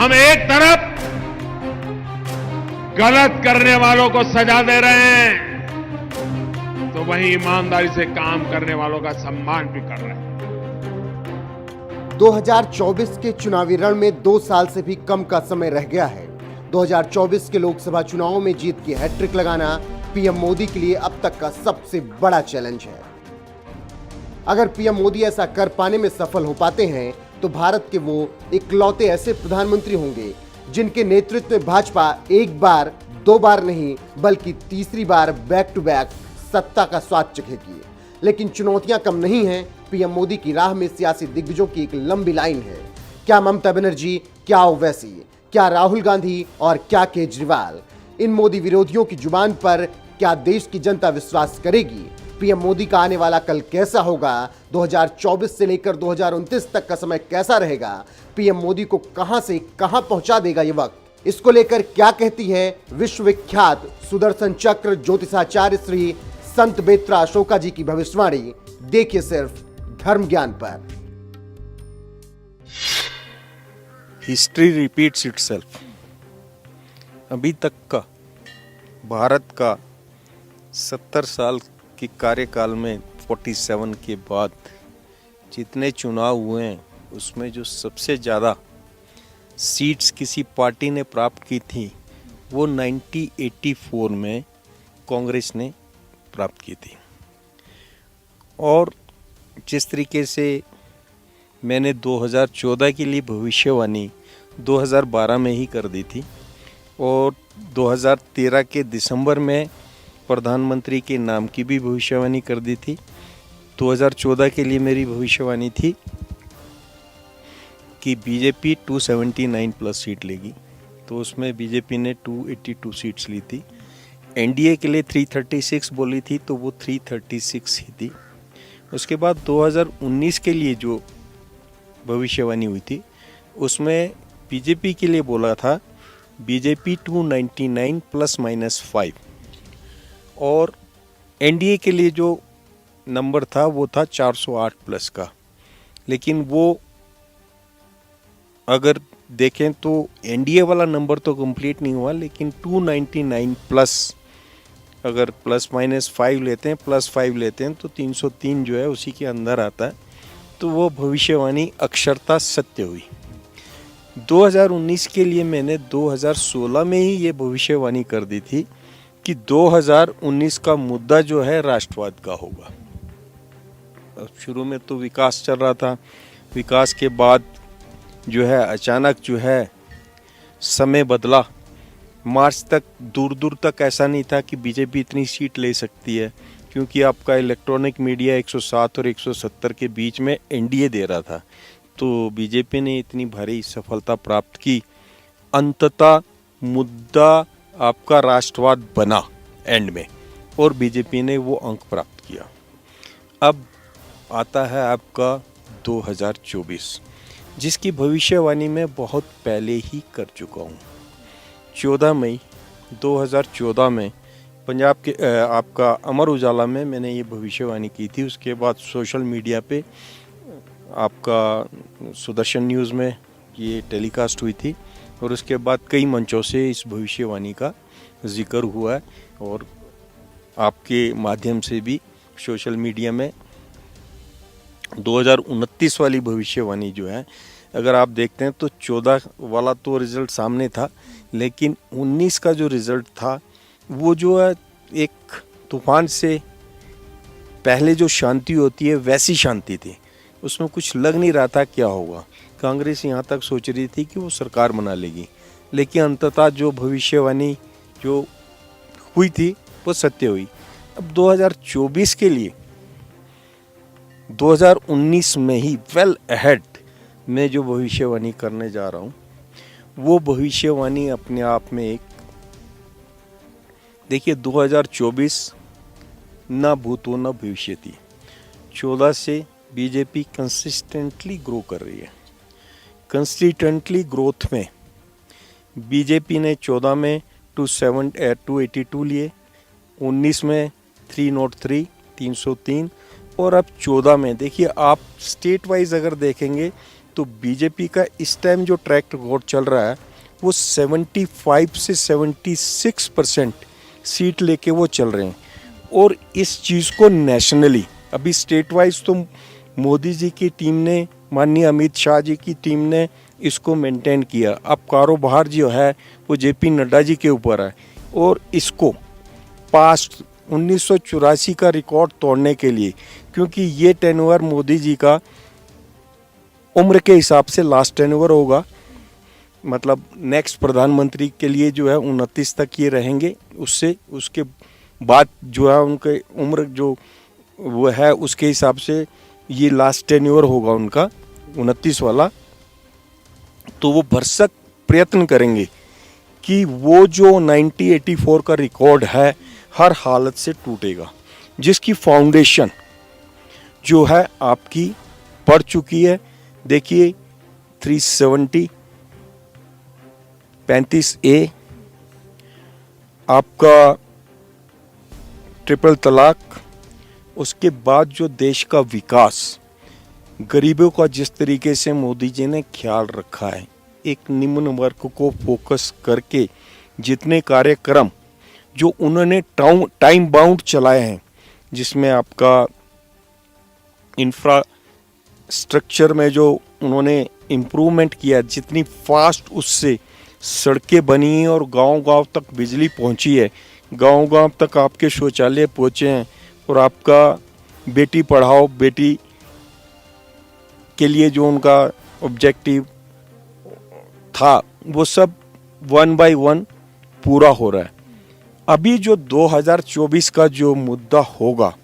हम एक तरफ गलत करने वालों को सजा दे रहे हैं तो वहीं ईमानदारी से काम करने वालों का सम्मान भी कर रहे हैं। 2024 के चुनावी रण में 2 साल से भी कम का समय रह गया है। 2024 के लोकसभा चुनावों में जीत की हैट्रिक लगाना पीएम मोदी के लिए अब तक का सबसे बड़ा चैलेंज है। अगर पीएम मोदी ऐसा कर पाने में सफल हो पाते हैं तो भारत के वो इकलौते ऐसे प्रधानमंत्री होंगे जिनके नेतृत्व में भाजपा एक बार, 2 बार नहीं बल्कि तीसरी बार बैक टू बैक सत्ता का स्वाद चखेगी। लेकिन चुनौतियां कम नहीं हैं। पीएम मोदी की राह में सियासी दिग्गजों की एक लंबी लाइन है। क्या ममता बनर्जी, क्या ओवैसी, क्या राहुल गांधी और क्या केजरीवाल। इन मोदी विरोधियों की जुबान पर क्या देश की जनता विश्वास करेगी? पीएम मोदी का आने वाला कल कैसा होगा? 2024 से लेकर 2029 तक का समय कैसा रहेगा? पीएम मोदी को कहां से कहां पहुंचा देगा ये वक्त? इसको लेकर क्या कहती है विश्वविख्यात सुदर्शन चक्र ज्योतिषाचार्य श्री संत बेत्रा अशोका जी की भविष्यवाणी? देखिए सिर्फ धर्म ज्ञान पर। History repeats itself. अभी तक का भारत का 70 साल के कार्यकाल में 47 के बाद जितने चुनाव हुए हैं उसमें जो सबसे ज़्यादा सीट्स किसी पार्टी ने प्राप्त की थी वो 1984 में कांग्रेस ने प्राप्त की थी। और जिस तरीके से मैंने 2014 के लिए भविष्यवाणी 2012 में ही कर दी थी और 2013 के दिसंबर में प्रधानमंत्री के नाम की भी भविष्यवाणी कर दी थी। 2014 के लिए मेरी भविष्यवाणी थी कि बीजेपी 279 प्लस सीट लेगी, तो उसमें बीजेपी ने 282 सीट्स ली थी। एनडीए के लिए 336 बोली थी तो वो 336 ही थी। उसके बाद 2019 के लिए जो भविष्यवाणी हुई थी उसमें बीजेपी के लिए बोला था बीजेपी 299 प्लस माइनस 5 और एनडीए के लिए जो नंबर था वो था 408 प्लस का। लेकिन वो अगर देखें तो एनडीए वाला नंबर तो कंप्लीट नहीं हुआ, लेकिन 299 प्लस अगर प्लस माइनस 5 लेते हैं, प्लस 5 लेते हैं तो 303 जो है उसी के अंदर आता है। तो वो भविष्यवाणी अक्षरता सत्य हुई। 2019 के लिए मैंने 2016 में ही ये भविष्यवाणी कर दी थी कि 2019 का मुद्दा जो है राष्ट्रवाद का होगा। शुरू में तो विकास चल रहा था, विकास के बाद जो है अचानक जो है समय बदला। मार्च तक दूर दूर तक ऐसा नहीं था कि बीजेपी इतनी सीट ले सकती है, क्योंकि आपका इलेक्ट्रॉनिक मीडिया 107 और 170 के बीच में एनडीए दे रहा था। तो बीजेपी ने इतनी भारी सफलता प्राप्त की, अंततः मुद्दा आपका राष्ट्रवाद बना एंड में और बीजेपी ने वो अंक प्राप्त किया। अब आता है आपका 2024, जिसकी भविष्यवाणी मैं बहुत पहले ही कर चुका हूँ। 14 मई 2014 में पंजाब के आपका अमर उजाला में मैंने ये भविष्यवाणी की थी। उसके बाद सोशल मीडिया पे आपका सुदर्शन न्यूज़ में ये टेलीकास्ट हुई थी और उसके बाद कई मंचों से इस भविष्यवाणी का जिक्र हुआ है और आपके माध्यम से भी सोशल मीडिया में 2029 वाली भविष्यवाणी जो है, अगर आप देखते हैं तो 14 वाला तो रिज़ल्ट सामने था, लेकिन 19 का जो रिज़ल्ट था वो जो है एक तूफान से पहले जो शांति होती है वैसी शांति थी। उसमें कुछ लग नहीं रहा था क्या होगा। कांग्रेस यहाँ तक सोच रही थी कि वो सरकार बना लेगी, लेकिन अंततः जो भविष्यवाणी जो हुई थी वो सत्य हुई। अब 2024 के लिए 2019 में ही वेल अहेड मैं जो भविष्यवाणी करने जा रहा हूँ वो भविष्यवाणी अपने आप में एक, देखिए 2024 ना भूतो ना भविष्यति। 14 से बीजेपी कंसिस्टेंटली ग्रो कर रही है। कंसिस्टेंटली ग्रोथ में बीजेपी ने 14 में 282 लिए, 19 में 303 और अब 14 में देखिए आप स्टेट वाइज अगर देखेंगे तो बीजेपी का इस टाइम जो ट्रैक रिकॉर्ड चल रहा है वो 75 से 76% सीट लेके वो चल रहे हैं। और इस चीज़ को नेशनली अभी स्टेट वाइज तो मोदी जी की टीम ने, माननीय अमित शाह जी की टीम ने इसको मेंटेन किया। अब कारोबार जो है वो जेपी नड्डा जी के ऊपर है। और इसको पास्ट 1984 का रिकॉर्ड तोड़ने के लिए, क्योंकि ये टेन्योर मोदी जी का उम्र के हिसाब से लास्ट टेन्योर होगा, मतलब नेक्स्ट प्रधानमंत्री के लिए जो है 29 तक ये रहेंगे, उसके बाद जो है उनके उम्र जो वो है उसके हिसाब से ये लास्ट टेन्योर होगा उनका 29 वाला। तो वो भरसक प्रयत्न करेंगे कि वो जो 1984 का रिकॉर्ड है हर हालत से टूटेगा, जिसकी फाउंडेशन जो है आपकी पड़ चुकी है। देखिए 370, 35A, आपका ट्रिपल तलाक, उसके बाद जो देश का विकास, गरीबों का जिस तरीके से मोदी जी ने ख्याल रखा है, एक निम्न वर्ग को फोकस करके जितने कार्यक्रम जो उन्होंने टाइम बाउंड चलाए हैं, जिसमें आपका इंफ्रास्ट्रक्चर में जो उन्होंने इम्प्रूवमेंट किया, जितनी फास्ट उससे सड़कें बनी हैं और गांव-गांव तक बिजली पहुंची है, गांव-गांव तक आपके शौचालय पहुंचे हैं, और आपका बेटी पढ़ाओ बेटी के लिए जो उनका ऑब्जेक्टिव था वो सब 1 by 1 पूरा हो रहा है। अभी जो 2024 का जो मुद्दा होगा,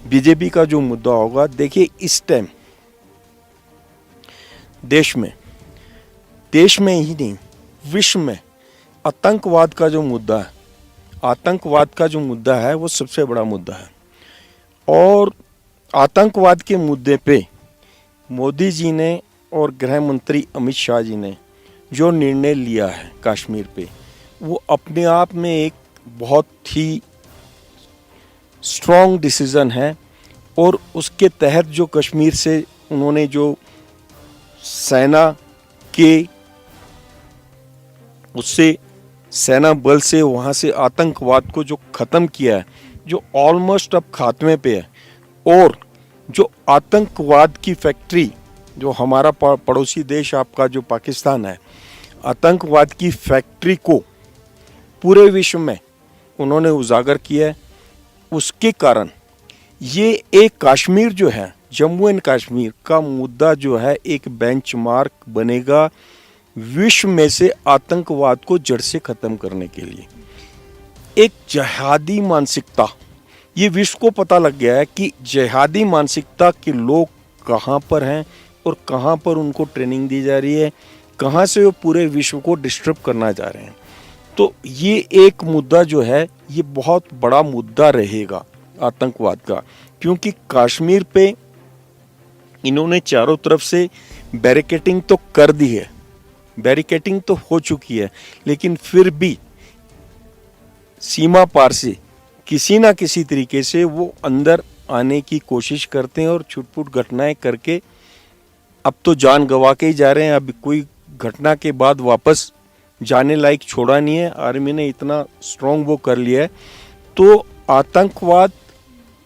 बीजेपी का जो मुद्दा होगा, देखिए इस टाइम देश में ही नहीं विश्व में आतंकवाद का जो मुद्दा है वो सबसे बड़ा मुद्दा है। और आतंकवाद के मुद्दे पे मोदी जी ने और गृह मंत्री अमित शाह जी ने जो निर्णय लिया है कश्मीर पे, वो अपने आप में एक बहुत ही स्ट्रॉन्ग डिसीजन है। और उसके तहत जो कश्मीर से उन्होंने जो सेना बल से वहाँ से आतंकवाद को जो ख़त्म किया है, जो ऑलमोस्ट अब खात्मे पे है। और जो आतंकवाद की फैक्ट्री, जो हमारा पड़ोसी देश आपका जो पाकिस्तान है, आतंकवाद की फैक्ट्री को पूरे विश्व में उन्होंने उजागर किया है। उसके कारण ये एक कश्मीर जो है, जम्मू एंड कश्मीर का मुद्दा जो है, एक बेंचमार्क बनेगा विश्व में से आतंकवाद को जड़ से ख़त्म करने के लिए। एक जिहादी मानसिकता, ये विश्व को पता लग गया है कि जिहादी मानसिकता के लोग कहाँ पर हैं और कहाँ पर उनको ट्रेनिंग दी जा रही है, कहाँ से वो पूरे विश्व को डिस्टर्ब करना जा रहे हैं। तो ये एक मुद्दा जो है, ये बहुत बड़ा मुद्दा रहेगा आतंकवाद का, क्योंकि कश्मीर पे इन्होंने चारों तरफ से बैरिकेडिंग तो कर दी है, बैरिकेडिंग तो हो चुकी है, लेकिन फिर भी सीमा पार से किसी ना किसी तरीके से वो अंदर आने की कोशिश करते हैं और छुटपुट घटनाएं करके अब तो जान गंवा के ही जा रहे हैं। अब कोई घटना के बाद वापस जाने लायक छोड़ा नहीं है, आर्मी ने इतना स्ट्रॉन्ग वो कर लिया है। तो आतंकवाद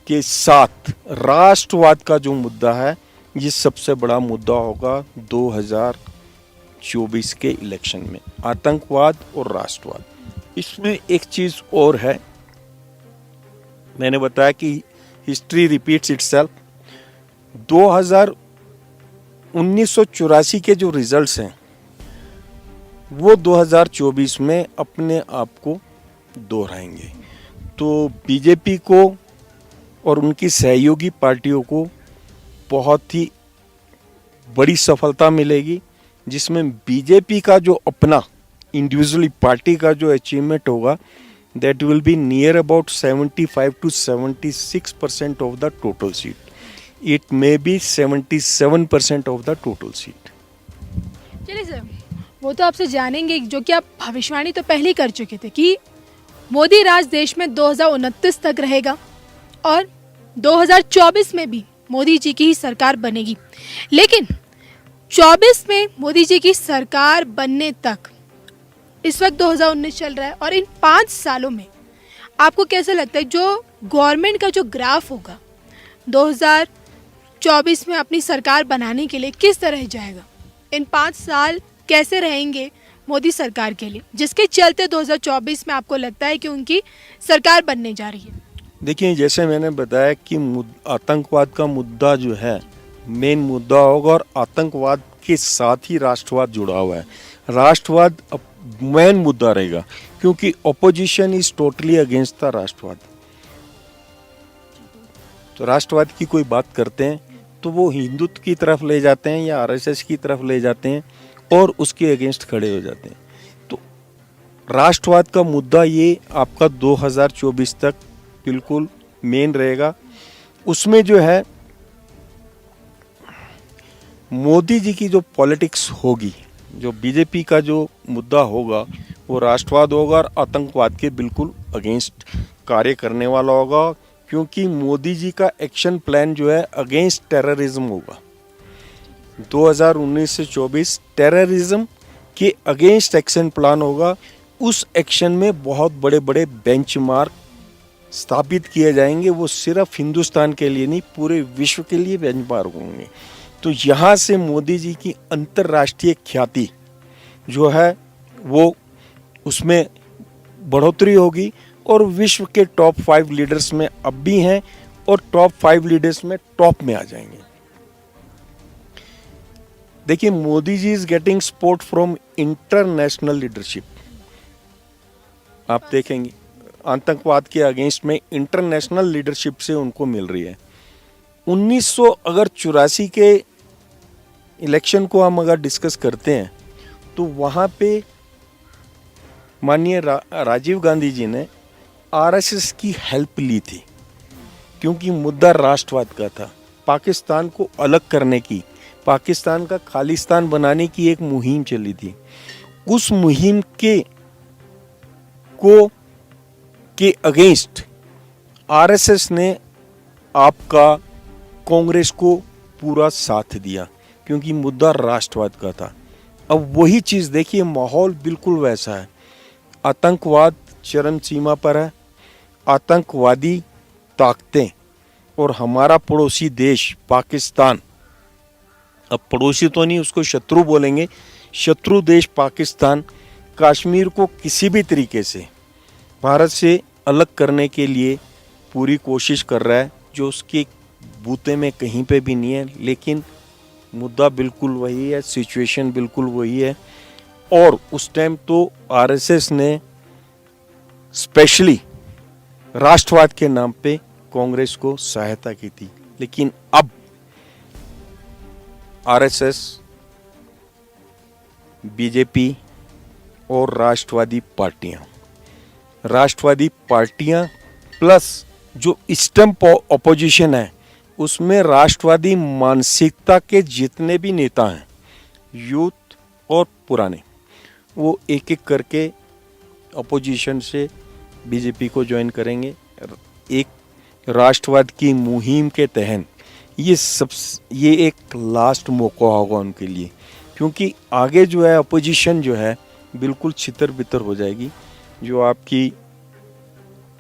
के साथ राष्ट्रवाद का जो मुद्दा है, ये सबसे बड़ा मुद्दा होगा 2024 के इलेक्शन में, आतंकवाद और राष्ट्रवाद। इसमें एक चीज़ और है, मैंने बताया कि हिस्ट्री रिपीट्स इटसेल्फ। 1984 के जो रिजल्ट्स हैं वो 2024 में अपने आप को दोहराएंगे। तो बीजेपी को और उनकी सहयोगी पार्टियों को बहुत ही बड़ी सफलता मिलेगी, जिसमें बीजेपी का जो अपना इंडिविजुअली पार्टी का जो अचीवमेंट होगा, that will be near about 75 to 76% of the total seat. It may be 77% of the total seat. चलिए सर, वो तो आपसे जानेंगे, जो कि आप भविष्यवाणी तो पहले ही कर चुके थे कि मोदी राज देश में 2029 तक रहेगा और 2024 में भी मोदी जी की ही सरकार बनेगी। लेकिन 24 में मोदी जी की सरकार बनने तक, इस वक्त 2019 चल रहा है, और इन 5 सालों में आपको कैसा लगता है जो गवर्नमेंट का जो ग्राफ होगा 2024 में अपनी सरकार बनाने के लिए किस तरह जाएगा? इन 5 साल कैसे रहेंगे मोदी सरकार के लिए, जिसके चलते 2024 में आपको लगता है कि उनकी सरकार बनने जा रही है? देखिए, जैसे मैंने बताया कि आतंकवाद का मुद्दा जो है मेन मुद्दा होगा, और आतंकवाद के साथ ही राष्ट्रवाद जुड़ा हुआ है। राष्ट्रवाद मेन मुद्दा रहेगा, क्योंकि opposition is totally against the राष्ट्रवाद। तो राष्ट्रवाद की कोई बात करते हैं तो वो हिंदुत्व की तरफ ले जाते हैं या आरएसएस की तरफ ले जाते हैं और उसके अगेंस्ट खड़े हो जाते हैं। तो राष्ट्रवाद का मुद्दा ये आपका 2024 तक बिल्कुल मेन रहेगा। उसमें जो है मोदी जी की जो पॉलिटिक्स होगी, जो बीजेपी का जो मुद्दा होगा वो राष्ट्रवाद होगा और आतंकवाद के बिल्कुल अगेंस्ट कार्य करने वाला होगा, क्योंकि मोदी जी का एक्शन प्लान जो है अगेंस्ट टेररिज्म होगा। 2019 से 24 टेररिज्म के अगेंस्ट एक्शन प्लान होगा। उस एक्शन में बहुत बड़े बड़े बेंचमार्क स्थापित किए जाएंगे। वो सिर्फ हिंदुस्तान के लिए नहीं, पूरे विश्व के लिए बेंचमार्क होंगे। तो यहाँ से मोदी जी की अंतर्राष्ट्रीय ख्याति जो है वो उसमें बढ़ोतरी होगी, और विश्व के टॉप 5 लीडर्स में अब भी हैं और टॉप 5 लीडर्स में टॉप में आ जाएंगे। देखिए, Modi ji is getting support from international leadership. आप देखेंगे आतंकवाद के अगेंस्ट में इंटरनेशनल लीडरशिप से उनको मिल रही है। 1984 के इलेक्शन को हम अगर डिस्कस करते हैं तो वहाँ पे माननीय राजीव गांधी जी ने आरएसएस की हेल्प ली थी, क्योंकि मुद्दा राष्ट्रवाद का था। पाकिस्तान को अलग करने की, पाकिस्तान का खालिस्तान बनाने की एक मुहिम चली थी। उस मुहिम के अगेंस्ट आरएसएस ने आपका कांग्रेस को पूरा साथ दिया, क्योंकि मुद्दा राष्ट्रवाद का था। अब वही चीज़ देखिए, माहौल बिल्कुल वैसा है। आतंकवाद चरम सीमा पर है, आतंकवादी ताकतें और हमारा पड़ोसी देश पाकिस्तान, अब पड़ोसी तो नहीं, उसको शत्रु बोलेंगे, शत्रु देश पाकिस्तान कश्मीर को किसी भी तरीके से भारत से अलग करने के लिए पूरी कोशिश कर रहा है, जो उसके बूते में कहीं पे भी नहीं है। लेकिन मुद्दा बिल्कुल वही है, सिचुएशन बिल्कुल वही है। और उस टाइम तो आरएसएस ने स्पेशली राष्ट्रवाद के नाम पे कांग्रेस को सहायता की थी। लेकिन अब आरएसएस, बीजेपी और राष्ट्रवादी पार्टियां प्लस जो स्टम्प ऑपोजिशन है, उसमें राष्ट्रवादी मानसिकता के जितने भी नेता हैं, यूथ और पुराने, वो एक एक करके अपोजिशन से बीजेपी को ज्वाइन करेंगे। एक राष्ट्रवाद की मुहिम के तहत ये एक लास्ट मौका होगा उनके लिए, क्योंकि आगे जो है अपोजिशन जो है बिल्कुल छितर बितर हो जाएगी। जो आपकी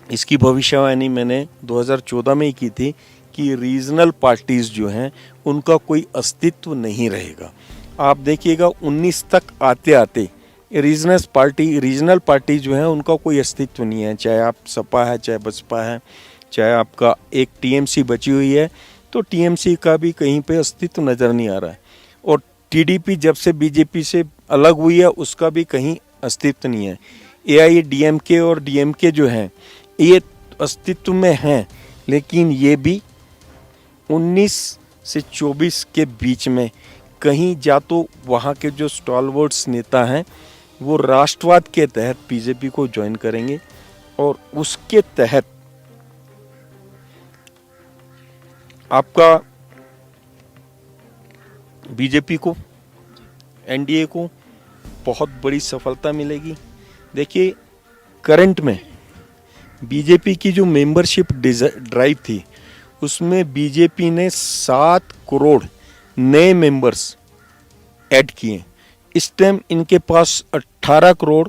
इसकी भविष्यवाणी मैंने 2014 में ही की थी कि रीजनल पार्टीज जो हैं उनका कोई अस्तित्व नहीं रहेगा। आप देखिएगा 19 तक आते आते रीजनल पार्टी जो है उनका कोई अस्तित्व नहीं है। चाहे आप सपा है, चाहे बसपा है, चाहे आपका एक टीएमसी बची हुई है, तो टीएमसी का भी कहीं पे अस्तित्व नज़र नहीं आ रहा है। और टीडीपी जब से बीजेपी से अलग हुई है उसका भी कहीं अस्तित्व नहीं है। एआईएडीएमके और डीएमके जो हैं ये अस्तित्व में हैं, लेकिन ये भी 19 से 24 के बीच में कहीं जा तो वहाँ के जो स्टॉलवर्ड्स नेता हैं वो राष्ट्रवाद के तहत बीजेपी को ज्वाइन करेंगे और उसके तहत आपका बीजेपी को, एनडीए को बहुत बड़ी सफलता मिलेगी। देखिए, करंट में बीजेपी की जो मेंबरशिप ड्राइव थी उसमें बीजेपी ने 7 करोड़ नए मेंबर्स ऐड किए। इस टाइम इनके पास 18 करोड़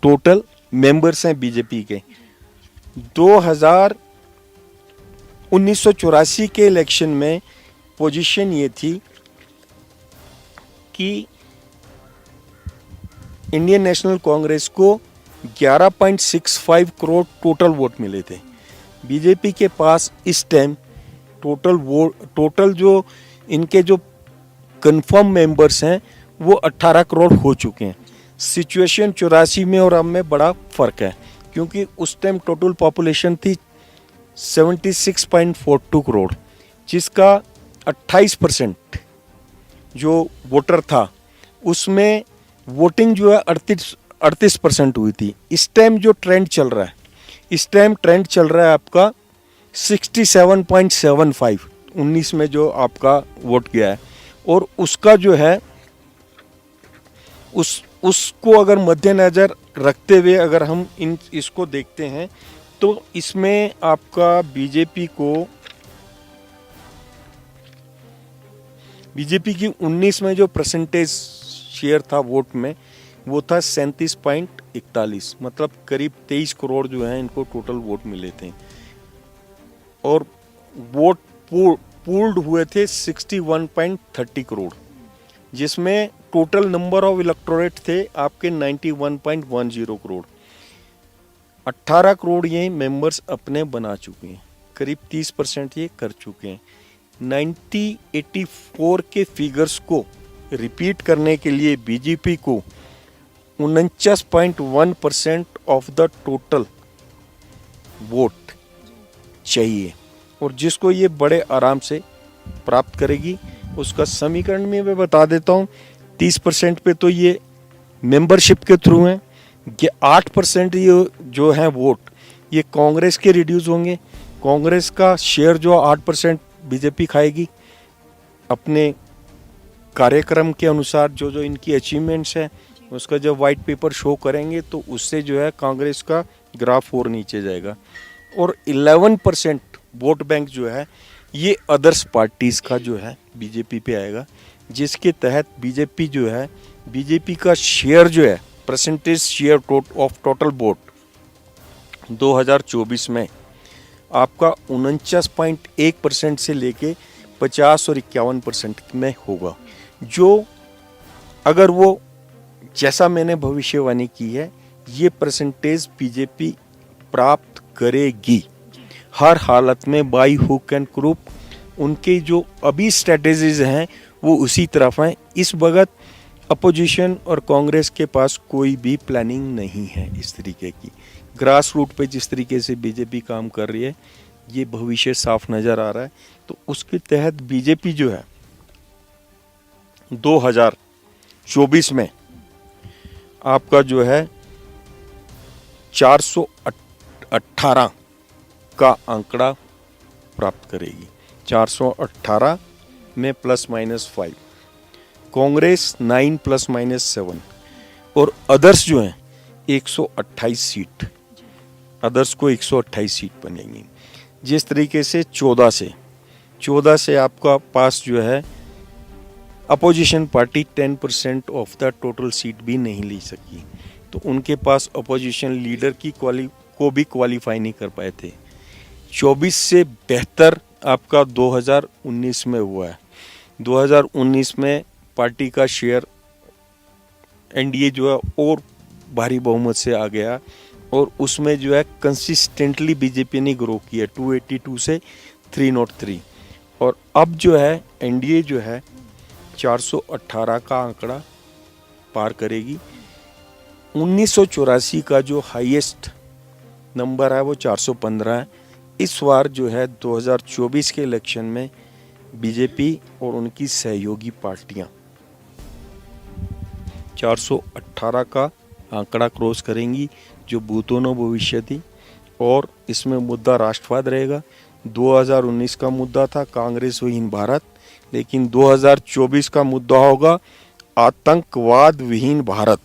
टोटल मेंबर्स हैं बीजेपी के। 1984 के इलेक्शन में पोजीशन ये थी कि इंडियन नेशनल कांग्रेस को 11.65 करोड़ टोटल वोट मिले थे। बीजेपी के पास इस टाइम टोटल जो इनके जो कंफर्म मेंबर्स हैं वो 18 करोड़ हो चुके हैं। सिचुएशन 84 में और अब में बड़ा फर्क है, क्योंकि उस टाइम टोटल पॉपुलेशन थी 76.42 करोड़, जिसका 28% जो वोटर था उसमें वोटिंग जो है 38% हुई थी। इस टाइम जो ट्रेंड चल रहा है, इस टाइम ट्रेंड चल रहा है आपका 67.75 19 में जो आपका वोट गया है, और उसका जो है उसको अगर मद्देनजर रखते हुए अगर हम इसको देखते हैं तो इसमें आपका बीजेपी की 19 में जो परसेंटेज शेयर था वोट में वो था 37.41, मतलब करीब 23 करोड़ जो है इनको टोटल वोट मिले थे, और वोट पूल्ड हुए थे 61.30 करोड़, जिसमें टोटल नंबर ऑफ इलेक्टोरेट थे आपके 91.10 करोड़। 18 करोड़ ये मेंबर्स अपने बना चुके हैं, करीब 30% ये कर चुके हैं। 1984 के फिगर्स को रिपीट करने के लिए बीजेपी को 49.1% ऑफ द टोटल वोट चाहिए, और जिसको ये बड़े आराम से प्राप्त करेगी। उसका समीकरण में मैं बता देता हूँ। 30% पे तो ये मेंबरशिप के थ्रू हैं, ये 8% ये जो है वोट ये कांग्रेस के रिड्यूस होंगे। कांग्रेस का शेयर जो 8% बीजेपी खाएगी अपने कार्यक्रम के अनुसार, जो इनकी अचीवमेंट्स है उसका जब वाइट पेपर शो करेंगे तो उससे जो है कांग्रेस का ग्राफ और नीचे जाएगा। और 11% वोट बैंक जो है ये अदर्स पार्टीज़ का जो है बीजेपी पे आएगा, जिसके तहत बीजेपी जो है, बीजेपी का शेयर जो है percentage share of total vote 2024 में आपका 49.1% से लेके 50 और 51% में होगा। जो अगर वो जैसा मैंने भविष्यवाणी की है ये परसेंटेज बीजेपी प्राप्त करेगी हर हालत में, बाई हुक एंड क्रूक। उनके जो अभी स्ट्रेटेजीज हैं वो उसी तरफ हैं। इस वक्त अपोजिशन और कांग्रेस के पास कोई भी प्लानिंग नहीं है इस तरीके की। ग्रास रूट पे जिस तरीके से बीजेपी काम कर रही है ये भविष्य साफ नज़र आ रहा है। तो उसके तहत बीजेपी जो है 2024 में आपका जो है 418 का आंकड़ा प्राप्त करेगी। 418 में +-5, कांग्रेस 9 +-7, और अदर्स जो हैं 128 सीट, अदर्स को 128 सीट बनेंगी। जिस तरीके से 14 से आपका पास जो है opposition party 10% of the total seat भी नहीं ले सकी, तो उनके पास अपोजिशन लीडर को भी क्वालिफाई नहीं कर पाए थे। 24 से बेहतर आपका 2019 में हुआ है। 2019 में पार्टी का शेयर एनडीए जो है और भारी बहुमत से आ गया, और उसमें जो है कंसिस्टेंटली बीजेपी ने ग्रो किया 282 से 303, और अब जो है एनडीए जो है 418 का आंकड़ा पार करेगी। 1984 का जो हाईएस्ट नंबर है वो 415 है। इस बार जो है 2024 के इलेक्शन में बीजेपी और उनकी सहयोगी पार्टियां 418 का आंकड़ा क्रॉस करेंगी, जो भूतों भविष्य थी। और इसमें मुद्दा राष्ट्रवाद रहेगा। 2019 का मुद्दा था कांग्रेस विहीन भारत, लेकिन 2024 का मुद्दा होगा आतंकवाद विहीन भारत,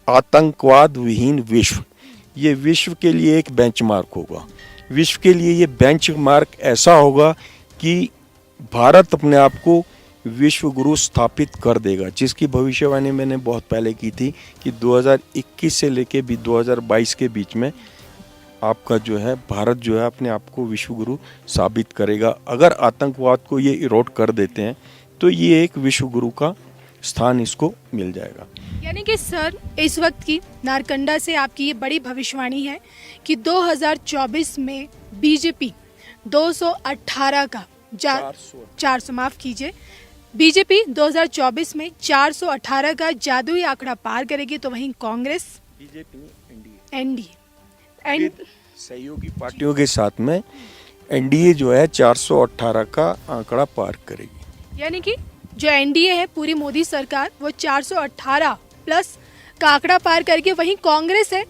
आतंकवाद विहीन विश्व। ये विश्व के लिए एक बेंचमार्क होगा। विश्व के लिए ये बेंचमार्क ऐसा होगा कि भारत अपने आप को विश्व गुरु स्थापित कर देगा, जिसकी भविष्यवाणी मैंने बहुत पहले की थी कि 2021 से लेके भी 2022 के बीच में आपका जो है भारत जो है अपने आप को विश्व गुरु साबित करेगा। अगर आतंकवाद को ये इरोड कर देते हैं तो ये एक विश्व गुरु का स्थान इसको मिल जाएगा। यानी कि सर इस वक्त की नारकंडा से आपकी ये बड़ी भविष्यवाणी है कि 2024 में बीजेपी 218 का 400 माफ कीजिए, बीजेपी 2024 में 418 का जादुई आंकड़ा पार करेगी, तो वहीं कांग्रेस बीजेपी एनडीए सहयोगी पार्टियों के साथ में एनडीए जो है 418 का आंकड़ा पार करेगी। यानी कि जो एनडीए है पूरी मोदी सरकार वो 418 प्लस का आंकड़ा पार करके, वहीं कांग्रेस है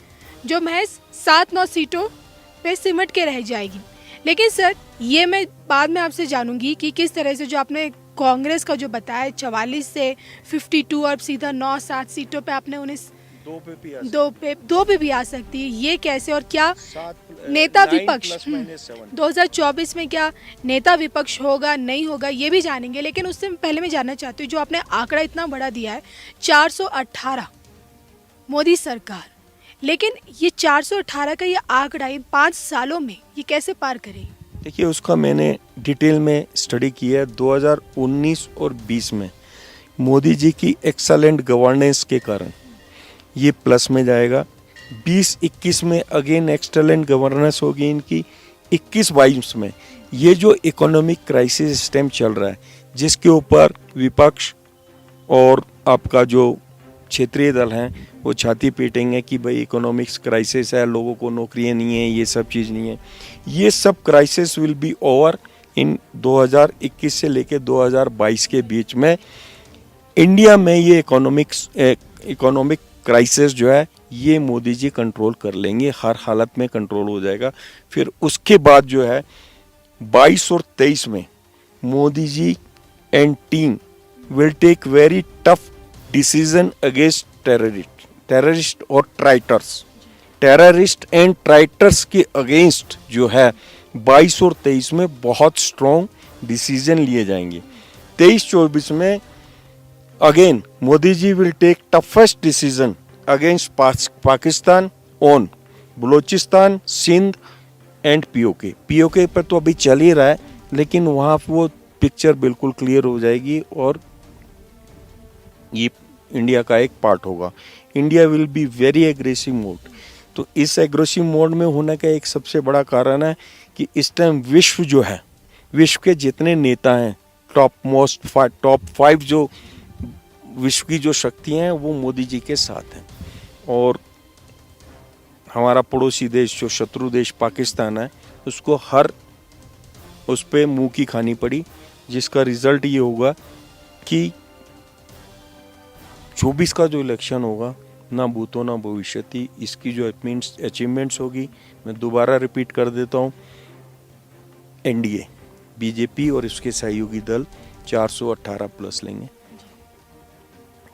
जो महज 7-9 सीटों पे सिमट के रह जाएगी। लेकिन सर ये मैं बाद में आपसे जानूंगी कि किस तरह से जो आपने कांग्रेस का जो बताया 44 से 52 और सीधा 9-7 सीटों पे आपने उन्हें दो पे भी आ सकती है, ये कैसे और क्या नेता विपक्ष 2024 में क्या नेता विपक्ष होगा नहीं होगा ये भी जानेंगे। लेकिन उससे पहले मैं जानना चाहती हूँ जो आपने आंकड़ा इतना बड़ा दिया है 418 मोदी सरकार, लेकिन ये 418 का ये आंकड़ा इन 5 सालों में ये कैसे पार करेगी? देखिए उसका मैंने डिटेल में स्टडी किया है। 2019 और 20 में मोदी जी की एक्सलेंट गवर्नेंस के कारण ये प्लस में जाएगा। 20-21 में अगेन एक्सलेंट गवर्नेंस होगी इनकी। 21-22 में ये जो इकोनॉमिक क्राइसिस इस टाइम चल रहा है जिसके ऊपर विपक्ष और आपका जो क्षेत्रीय दल हैं वो छाती पीटेंगे कि भाई इकोनॉमिक्स क्राइसिस है, लोगों को नौकरियां नहीं है, ये सब चीज़ नहीं है। ये सब crisis will be over in 2021 से लेके 2022 के बीच में। इंडिया में ये इकोनॉमिक क्राइसिस जो है ये मोदी जी कंट्रोल कर लेंगे, हर हालत में कंट्रोल हो जाएगा। फिर उसके बाद जो है 22 और 23 में Modi ji and team will take very tough decision against terrorist और ट्राइटर्स। टेररिस्ट एंड ट्राइटर्स के अगेंस्ट जो है 22 और 23 में बहुत स्ट्रॉन्ग डिसीजन लिए जाएंगे। 23-24 में again Modi ji will take toughest decision against Pakistan on Balochistan, Sindh and POK पर तो अभी चल ही रहा है, लेकिन वहाँ वो पिक्चर बिल्कुल क्लियर हो जाएगी और ये इंडिया का एक पार्ट होगा। India will be very aggressive mode. तो इस एग्रेसिव मोड में होने का एक सबसे बड़ा कारण है कि इस टाइम विश्व जो है, विश्व के जितने नेता हैं टॉप 5 जो विश्व की जो शक्तियाँ हैं वो मोदी जी के साथ हैं। और हमारा पड़ोसी देश जो शत्रु देश पाकिस्तान है उसको उस पे मुंह की खानी पड़ी, जिसका रिजल्ट ये होगा कि 24 का जो इलेक्शन होगा ना भूतो ना भविष्यति, इसकी जो अचीवमेंट्स होगी मैं दोबारा रिपीट कर देता हूँ। एनडीए बीजेपी और इसके सहयोगी दल 418 प्लस लेंगे,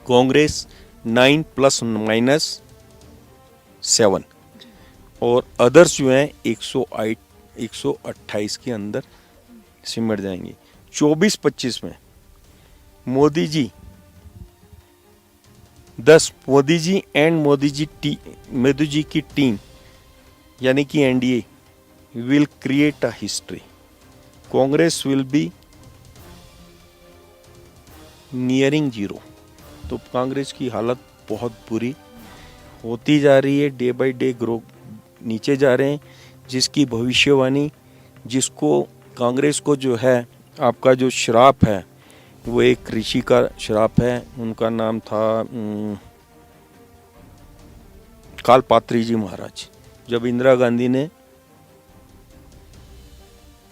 कांग्रेस 9 ± 7 और अदर्स जो हैं 128 के अंदर सिमट जाएंगे। 24-25 में मोदी जी एंड मोदी जी की टीम यानी कि NDA will create a history. Congress will be nearing 0। तो कांग्रेस की हालत बहुत बुरी होती जा रही है, डे बाय डे ग्रो नीचे जा रहे हैं, जिसकी भविष्यवाणी जिसको कांग्रेस को जो है आपका जो श्राप है वो एक ऋषि का श्राप है, उनका नाम था कालपात्री जी महाराज। जब इंदिरा गांधी ने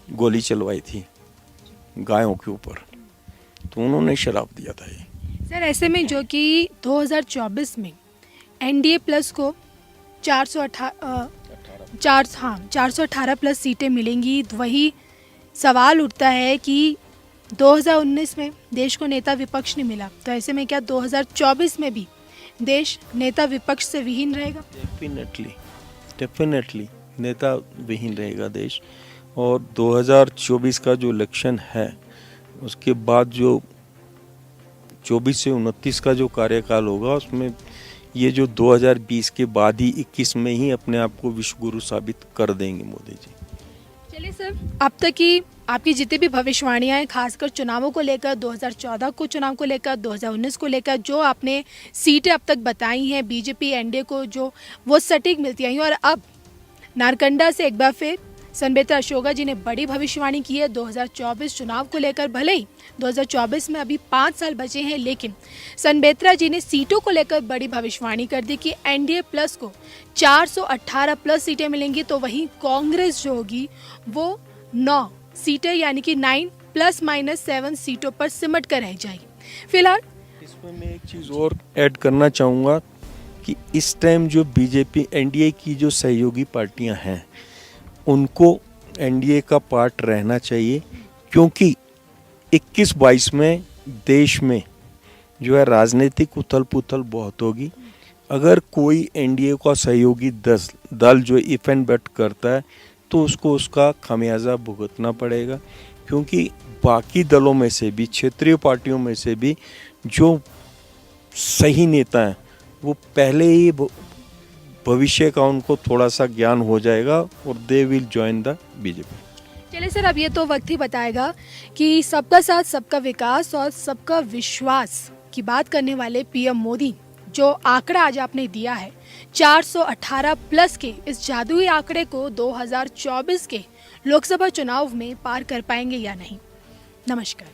गोली चलवाई थी गायों के ऊपर तो उन्होंने शराब दिया था ये। सर ऐसे में जो कि 2024 में एनडीए प्लस को 418 प्लस सीटें मिलेंगी, तो वही सवाल उठता है कि 2019 में देश को नेता विपक्ष नहीं मिला, तो ऐसे में क्या 2024 में भी देश नेता विपक्ष से विहीन रहेगा? डेफिनेटली नेता विहीन रहेगा देश। और 2024 का जो इलेक्शन है उसके बाद जो 24 से 29 का जो कार्यकाल होगा उसमें ये जो 2020 के बाद ही 21 में ही अपने आप को विश्व गुरु साबित कर देंगे मोदी जी। चलिए सर, अब तक की आपकी जितनी भी भविष्यवाणियां हैं, खासकर चुनावों को लेकर, 2014 को चुनाव को लेकर, 2019 को लेकर, जो आपने सीटें अब तक बताई हैं बीजेपी एनडीए को, जो वो सटीक मिलती आई, और अब नारकंडा से एक बार फिर संबेत्रा अशोका जी ने बड़ी भविष्यवाणी की है 2024 चुनाव को लेकर। भले ही 2024 में अभी 5 साल बचे हैं, लेकिन संबेत्रा जी ने सीटों को लेकर बड़ी भविष्यवाणी कर दी कि एनडीए प्लस को 418 प्लस सीटें मिलेंगी, तो वहीं कांग्रेस जो होगी वो 9 सीटें यानी कि 9 ± 7 सीटों पर सिमट कर रह जाएगी। फिलहाल इसमें मैं एक चीज़ और ऐड करना चाहूँगा कि इस टाइम जो बीजेपी एनडीए की जो सहयोगी पार्टियां हैं उनको एनडीए का पार्ट रहना चाहिए, क्योंकि 21-22 में देश में जो है राजनीतिक उथल पुथल बहुत होगी। अगर कोई एनडीए का सहयोगी दल जो इफ एंड बट करता है तो उसको उसका खामियाजा भुगतना पड़ेगा, क्योंकि बाकी दलों में से भी, क्षेत्रीय पार्टियों में से भी जो सही नेता हैं वो पहले ही भविष्य का उनको थोड़ा सा ज्ञान हो जाएगा और they will join the BJP. चलिए सर, अब ये तो वक्त ही बताएगा कि सबका साथ, सबका विकास और सबका विश्वास की बात करने वाले पीएम मोदी जो आंकड़ा आज आपने दिया है 418 प्लस के, इस जादुई आंकड़े को 2024 के लोकसभा चुनाव में पार कर पाएंगे या नहीं। नमस्कार।